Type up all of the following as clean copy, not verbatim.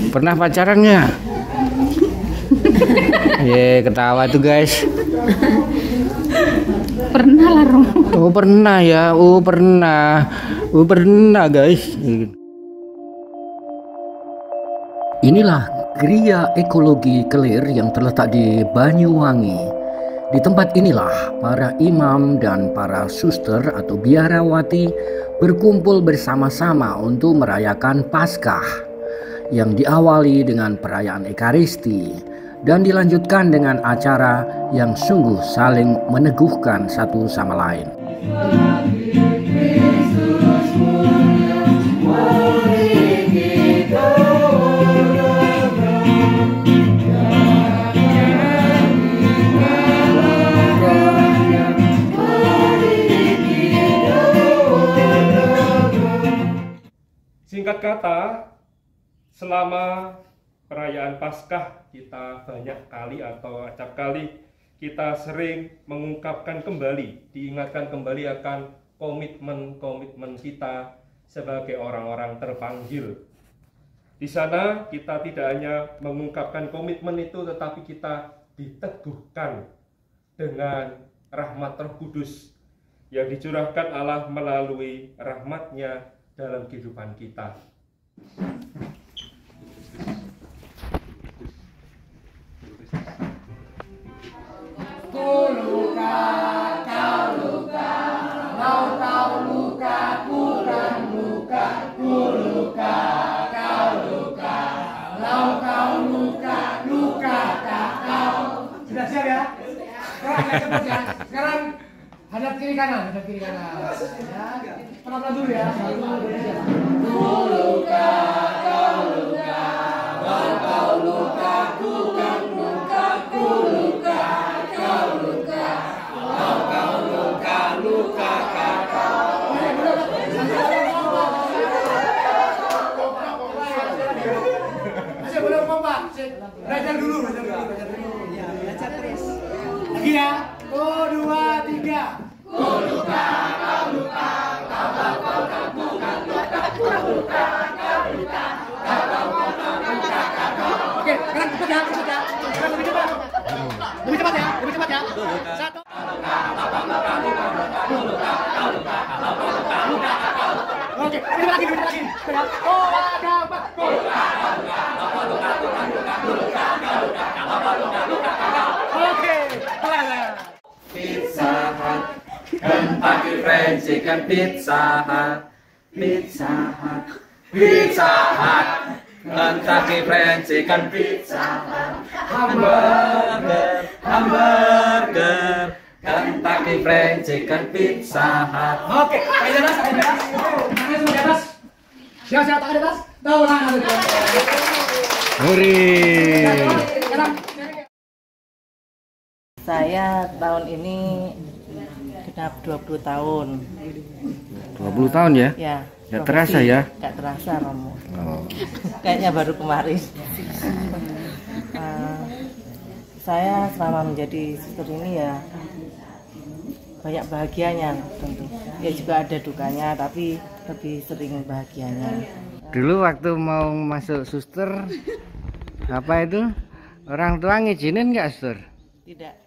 Pernah pacaran nggak? Ye, ketawa tuh guys. Pernah lah Romo. Oh pernah ya, pernah guys. Inilah Gria Ekologi Kelir yang terletak di Banyuwangi. Di tempat inilah para imam dan para suster atau biarawati berkumpul bersama-sama untuk merayakan Paskah yang diawali dengan perayaan Ekaristi dan dilanjutkan dengan acara yang sungguh saling meneguhkan satu sama lain. Singkat kata, selama perayaan Paskah kita banyak kali atau acap kali kita sering mengungkapkan kembali, diingatkan kembali akan komitmen-komitmen kita sebagai orang-orang terpanggil. Di sana kita tidak hanya mengungkapkan komitmen itu, tetapi kita diteguhkan dengan rahmat Roh Kudus yang dicurahkan Allah melalui rahmat-Nya dalam kehidupan kita. Ku luka, kau luka, kau luka, kurang luka, ku luka, kau luka, kau luka, luka tak kau. Sudah siap ya? Sekarang hadap kiri kanan, Ya. Pelan-pelan dulu ya. Ku luka, kau luka, kau luka, ku kan luka, ku luka, kau luka, kau luka, luka kau. Masih belum kompak. Belajar dulu. Ya, belajar terus. Lagi ya. 1, 2, 3. Ku luka, kau luka, kau bukan luka, ku luka, kau luka, kau luka. Oke, sekarang cepat ya. Sekarang lebih cepat. Lebih cepat ya. 1. Oke, lebih lagi. Oh, ada apa? Oke, pelan. Pizza Hut, Kentucky Fried Chicken, Pizza Hut, Kentucky Fried Chicken, Pizza Hut, hamburger, Kentucky Fried Chicken, Pizza Hut. Oke, tangan di atas. Tangan semua di atas. Siap, tangan di atas. Tahu tangan di atas. Saya tahun ini genap 20 tahun. 20 tahun ya? Ya. Nggak terasa ya? Nggak terasa Romo. Oh. Kayaknya baru kemarin. Saya selama menjadi suster ini ya banyak bahagianya tentu. Ya juga ada dukanya, tapi lebih sering bahagianya. Dulu waktu mau masuk suster, apa itu? Orang tua ngizinin nggak suster? Tidak.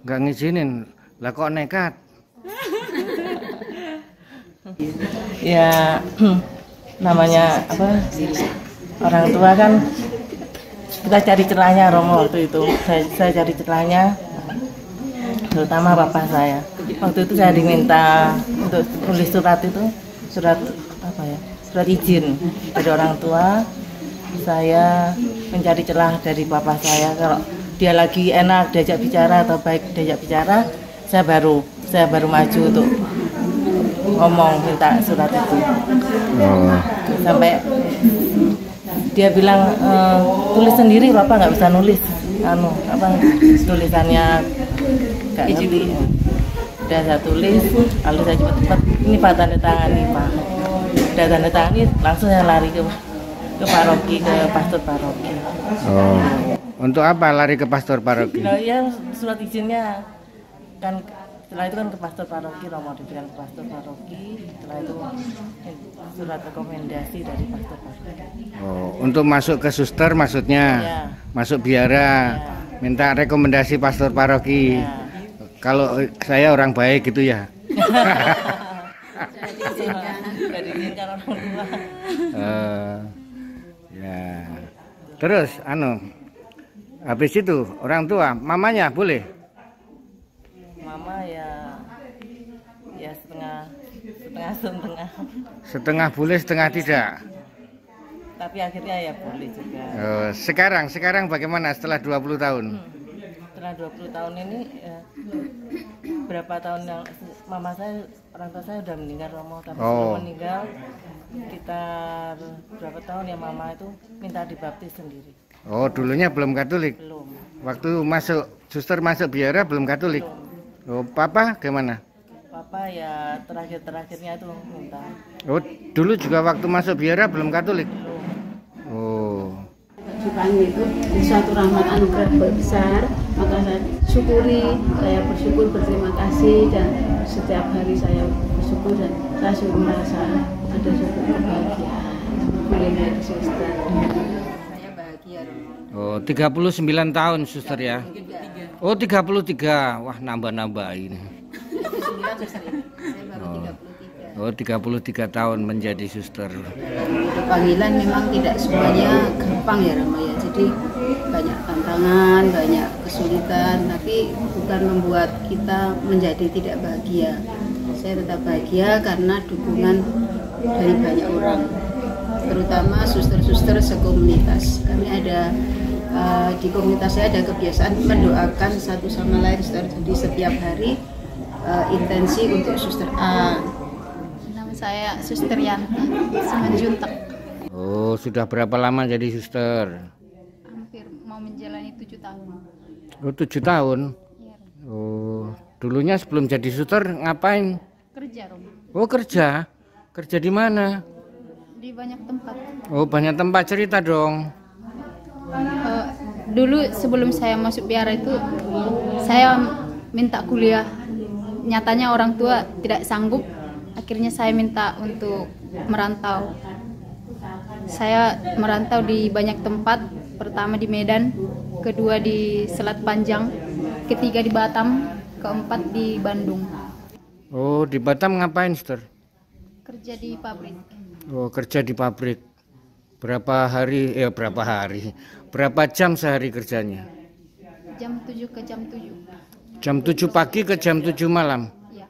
Nggak ngizinin, lah kok nekat? Ya namanya apa? Orang tua kan kita cari celahnya Romo waktu itu. Saya cari celahnya, terutama bapak saya. Waktu itu saya diminta untuk tulis surat itu, surat apa ya? Surat izin dari orang tua. Saya mencari celah dari bapak saya kalau dia lagi enak diajak bicara atau baik diajak bicara, saya baru maju untuk ngomong minta surat itu. Sampai dia bilang tulis sendiri, bapak nggak bisa nulis, tulisannya nggak ngerti. Udah saya tulis, lalu saya cepat ini Pak tanda tangani Pak. Udah tanda tangani, langsung saya lari ke paroki, ke pastor paroki. Untuk apa lari ke pastor paroki? Nah, ya surat izinnya kan Setelah itu kan ke pastor paroki, Romo diberikan ke pastor paroki. Setelah itu surat rekomendasi dari pastor paroki. Oh, untuk masuk ke suster maksudnya, Ya. masuk biara, minta rekomendasi pastor paroki. Ya. Kalau saya orang baik gitu ya. Sudah diizinkan orang tua. Ya. Terus, habis itu orang tua, mamanya boleh? Mama ya setengah. Setengah boleh, setengah tidak. Tapi akhirnya ya boleh juga. Sekarang bagaimana setelah 20 tahun? Setelah 20 tahun ini berapa tahun yang mama saya, orang tua saya udah meninggal, Romo. Tapi sebelum meninggal sekitar berapa tahun ya mama itu minta dibaptis sendiri. Oh, dulunya belum Katolik? Belum. Waktu suster masuk biara belum Katolik? Oh, papa gimana? Papa ya terakhirnya itu minta. Oh, dulu juga waktu masuk biara belum Katolik? Oh. Dipanggil itu suatu rahmat anugerah besar, maka saya syukuri, saya bersyukur, berterima kasih, dan setiap hari saya bersyukur dan saya sungguh merasa ada suatu kebahagiaan boleh menjadi suster. Saya bahagia, Romo. Oh, 39 tahun suster ya? Oh, 33. Wah, nambah-nambah ini. 9 suster ya. Saya baru 33. Oh, 33 tahun menjadi suster. Untuk panggilan memang tidak semuanya gampang ya, Romo ya. Jadi banyak tantangan, banyak kesulitan, tapi bukan membuat kita menjadi tidak bahagia. Saya tetap bahagia karena dukungan dari banyak orang, terutama suster-suster sekomunitas. Kami ada di komunitas saya ada kebiasaan mendoakan satu sama lain, suster. Jadi setiap hari intensi untuk suster A. Nama saya Suster Yanti Simanjuntak. Oh, sudah berapa lama jadi suster? Hampir mau menjalani 7 tahun. Oh, 7 tahun. Ya, Oh, dulunya sebelum jadi suster ngapain? kerja, Romo. Oh, kerja. Kerja di mana? Di banyak tempat. Oh, banyak tempat, cerita dong. Dulu sebelum saya masuk biara itu saya minta kuliah. Nyatanya orang tua tidak sanggup. Akhirnya saya minta untuk merantau. Saya merantau di banyak tempat. Pertama di Medan, kedua di Selat Panjang, ketiga di Batam, keempat di Bandung. Oh, di Batam ngapain, suster? Kerja di pabrik. Oh, kerja di pabrik. Berapa jam sehari kerjanya? Jam 7 ke jam 7. Jam 7 pagi ke jam 7 malam? Ya.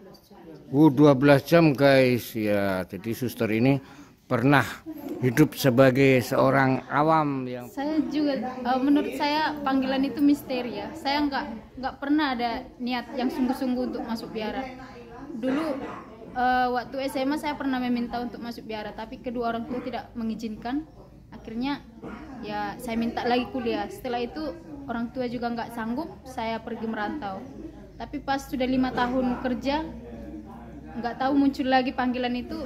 12 jam guys. Ya, jadi suster ini pernah hidup sebagai seorang awam yang... Saya juga, menurut saya panggilan itu misteri ya. Saya nggak pernah ada niat yang sungguh-sungguh untuk masuk biara. Dulu waktu SMA saya pernah meminta untuk masuk biara, tapi kedua orang tua tidak mengizinkan. Akhirnya ya saya minta lagi kuliah. Setelah itu orang tua juga nggak sanggup, saya pergi merantau. Tapi pas sudah 5 tahun kerja, nggak tahu muncul lagi panggilan itu.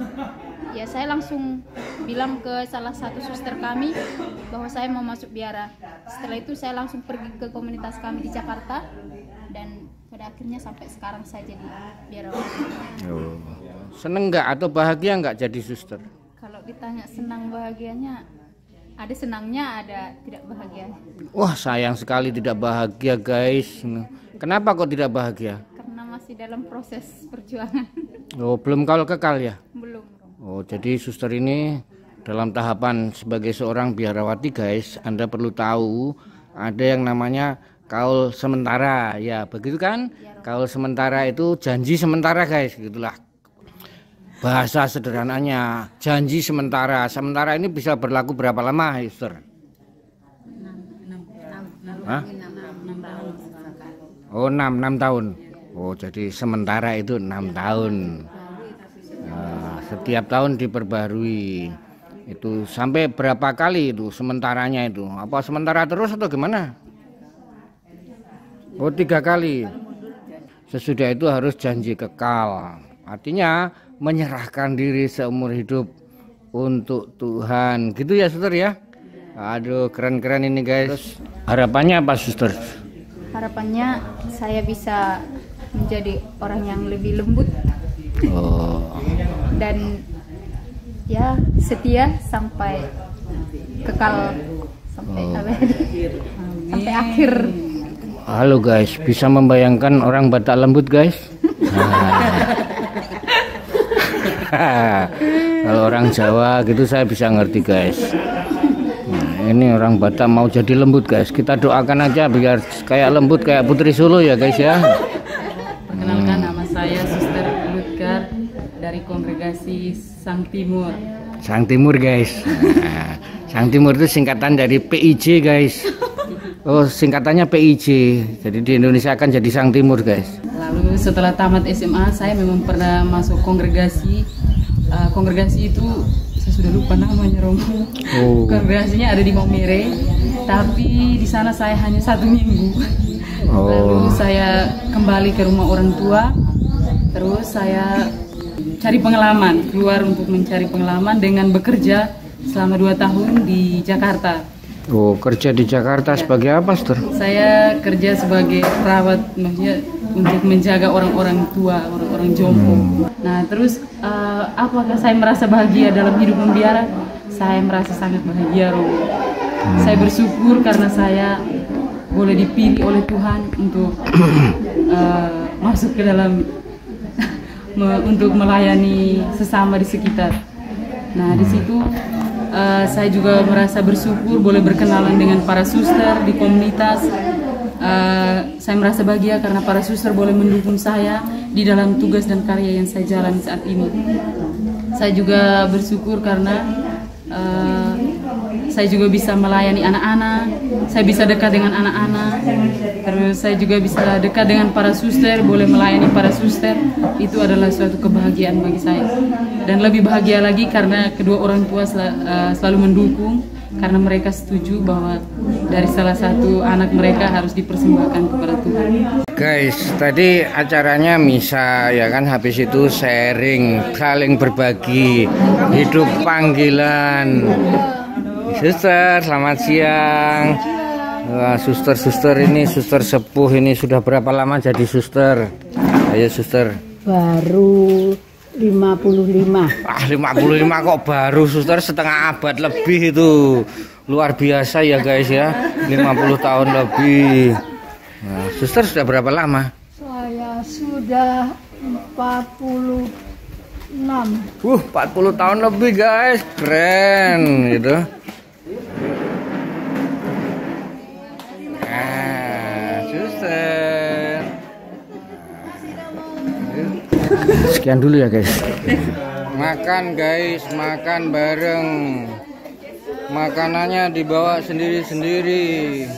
Ya saya langsung bilang ke salah satu suster kami bahwa saya mau masuk biara. Setelah itu saya langsung pergi ke komunitas kami di Jakarta, dan pada akhirnya sampai sekarang saya jadi biarawati. Oh. Seneng nggak atau bahagia nggak jadi suster? Kalau ditanya senang bahagianya, ada senangnya, ada tidak bahagia. Wah, sayang sekali tidak bahagia guys. Kenapa kok tidak bahagia? Karena masih dalam proses perjuangan. Oh, belum kalau kekal ya? Belum. Oh, jadi suster ini dalam tahapan sebagai seorang biarawati guys. Anda perlu tahu ada yang namanya kaul sementara. Ya, begitu kan? Kaul sementara itu janji sementara guys, gitulah. Bahasa sederhananya, janji sementara. Sementara ini bisa berlaku berapa lama, suster? 6 tahun. Oh, 6 tahun. Oh, jadi sementara itu 6 tahun. Nah, setiap tahun diperbarui. Itu sampai berapa kali itu sementaranya itu? Apa sementara terus atau gimana? Oh, 3 kali. Sesudah itu harus janji kekal. Artinya menyerahkan diri seumur hidup untuk Tuhan. Gitu ya, suster ya? Aduh, keren-keren ini guys. Terus, harapannya apa, suster? Harapannya saya bisa menjadi orang yang lebih lembut dan ya setia sampai kekal sampai sampai akhir. Halo guys, bisa membayangkan orang Batak lembut guys? Kalau orang Jawa gitu saya bisa ngerti guys. Nah, ini orang Batak mau jadi lembut guys. Kita doakan aja biar kayak lembut kayak Putri Solo ya guys ya. Perkenalkan, nama saya Suster Lutgar dari Kongregasi Sang Timur. Sang Timur guys. Nah, Sang Timur itu singkatan dari PIJ guys. Oh, singkatannya PIJ. Jadi di Indonesia akan jadi Sang Timur guys. Lalu setelah tamat SMA saya memang pernah masuk kongregasi. Kongregasi itu saya sudah lupa namanya Romo. Kongregasinya ada di Maumere, tapi di sana saya hanya 1 minggu. Lalu saya kembali ke rumah orang tua. Terus saya cari pengalaman, keluar untuk mencari pengalaman dengan bekerja selama 2 tahun di Jakarta. Oh, kerja di Jakarta sebagai apa, Suster? Saya kerja sebagai perawat, maksudnya untuk menjaga orang-orang tua, orang-orang jompo. Nah, terus apakah saya merasa bahagia dalam hidup membiara? Saya merasa sangat bahagia, Romo. Saya bersyukur karena saya boleh dipilih oleh Tuhan untuk masuk ke dalam untuk melayani sesama di sekitar. Nah, di situ saya juga merasa bersyukur boleh berkenalan dengan para suster di komunitas. Saya merasa bahagia karena para suster boleh mendukung saya di dalam tugas dan karya yang saya jalani saat ini. Saya juga bersyukur karena saya juga bisa melayani anak-anak, saya bisa dekat dengan anak-anak, terus saya juga bisa dekat dengan para suster, boleh melayani para suster. Itu adalah suatu kebahagiaan bagi saya. Dan lebih bahagia lagi karena kedua orang tua selalu mendukung, karena mereka setuju bahwa dari salah satu anak mereka harus dipersembahkan kepada Tuhan. Guys, tadi acaranya misa ya kan, habis itu sharing, saling berbagi hidup panggilan. Suster, selamat siang. Wah, suster-suster ini, suster sepuh ini sudah berapa lama jadi suster? Ayo suster. Baru 55. 55 kok baru, suster, setengah abad lebih itu. Luar biasa ya guys ya, 50 tahun lebih. Nah, suster sudah berapa lama? Saya sudah 46. 40 tahun lebih guys, keren gitu. Suster. Sekian dulu ya guys. Makan guys, makan bareng. Makanannya dibawa sendiri-sendiri.